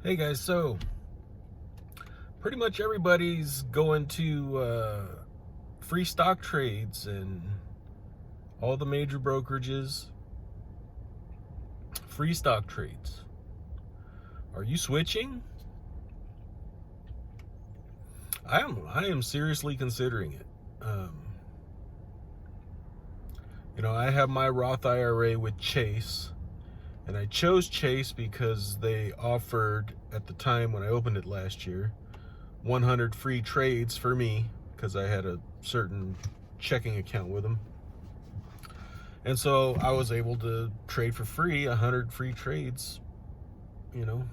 Hey guys, so pretty much everybody's going to free stock trades and all the major brokerages, free stock trades. Are you switching? I am seriously considering it. I have my Roth IRA with Chase, and I chose Chase because they offered, at the time when I opened it last year, 100 free trades for me because I had a certain checking account with them. And so I was able to trade for free 100 free trades,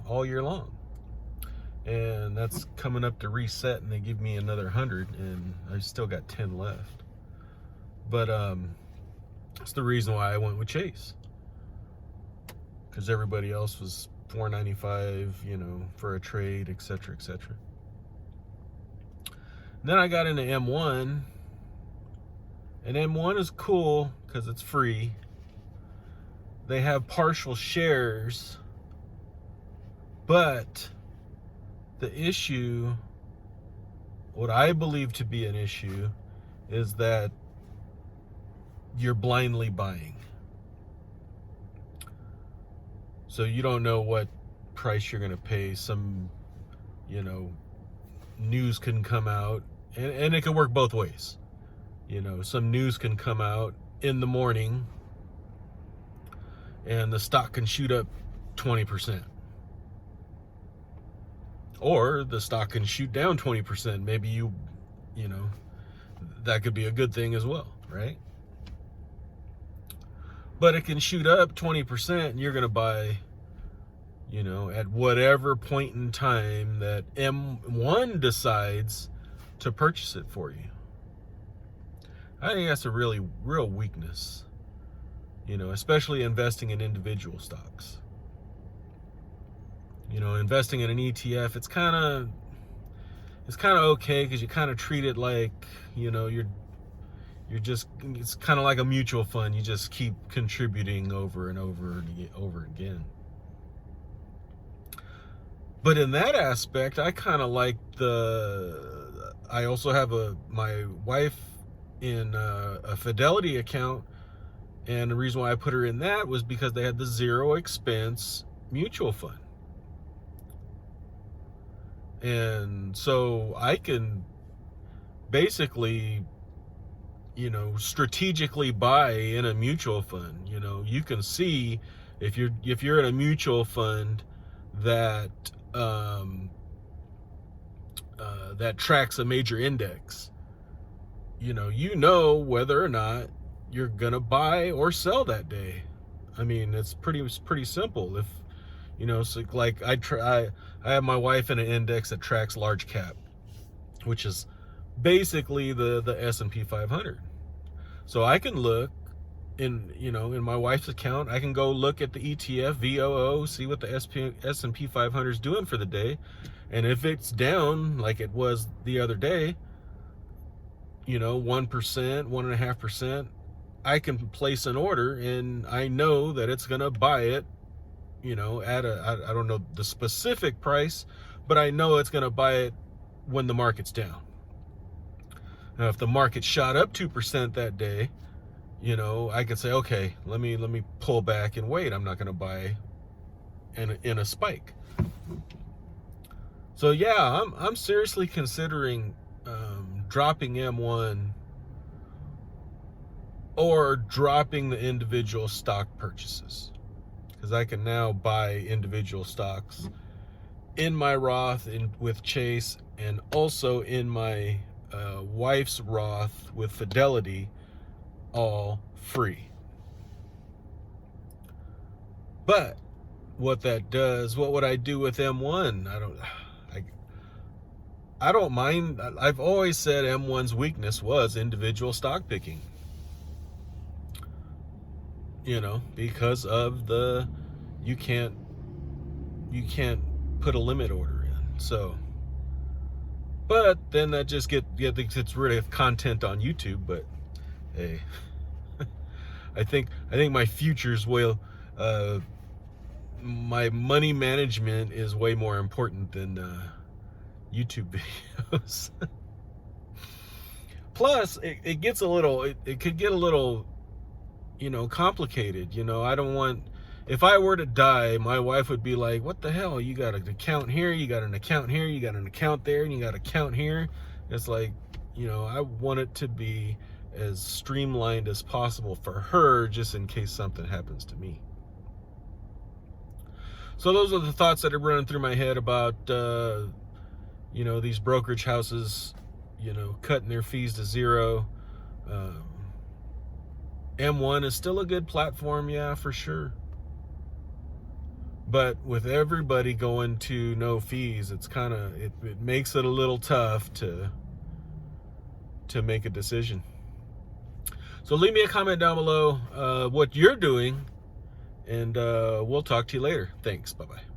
all year long. And that's coming up to reset, and they give me another 100, and I still got 10 left. But that's the reason why I went with Chase, because everybody else was $4.95, for a trade, etc., etc. Then I got into M1, and M1 is cool because it's free. They have partial shares, but the issue, what I believe to be an issue, is that you're blindly buying. So you don't know what price you're going to pay. Some, news can come out, and it can work both ways. Some news can come out in the morning, and the stock can shoot up 20%. Or the stock can shoot down 20%. Maybe that could be a good thing as well, right? But it can shoot up 20%, and you're going to buy, at whatever point in time that M1 decides to purchase it for you. I think that's a really real weakness, especially investing in individual stocks. Investing in an ETF, it's kind of okay because you kind of treat it like, you're just, it's kind of like a mutual fund. You just keep contributing over and over and over again. But in that aspect, I kind of like I also have my wife in a Fidelity account, and the reason why I put her in that was because they had the zero expense mutual fund. And so I can basically, strategically buy in a mutual fund. You can see if you're in a mutual fund that that tracks a major index, whether or not you're gonna buy or sell that day. I mean, it's pretty simple. If so, like I have my wife in an index that tracks large cap, which is basically the S&P 500. So I can look in my wife's account. I can go look at the ETF VOO, see what the S&P 500 is doing for the day, and if it's down like it was the other day, 1%, 1.5%, I can place an order, and I know that it's gonna buy it, at I don't know the specific price, but I know it's gonna buy it when the market's down. Now, if the market shot up 2% that day, I could say, okay, let me pull back and wait. I'm not going to buy in a spike. So yeah, I'm seriously considering dropping M1 or dropping the individual stock purchases, because I can now buy individual stocks in my Roth with Chase, and also in my wife's Roth with Fidelity, all free. But what that does, what would I do with M1? I don't mind. I've always said M1's weakness was individual stock picking. Because of you can't put a limit order in. So, but then that just gets rid of content on YouTube. But hey, I think my futures will my money management is way more important than YouTube videos. Plus, it gets a little, it could get a little, complicated. I don't want, if I were to die, my wife would be like, what the hell? You got an account here, you got an account here, you got an account there, and you got an account here. It's like, I want it to be as streamlined as possible for her, just in case something happens to me. So those are the thoughts that are running through my head about, these brokerage houses, cutting their fees to zero. M1 is still a good platform, yeah, for sure. But with everybody going to no fees, it's kind of, it makes it a little tough to make a decision. So leave me a comment down below what you're doing, and we'll talk to you later. Thanks. Bye-bye.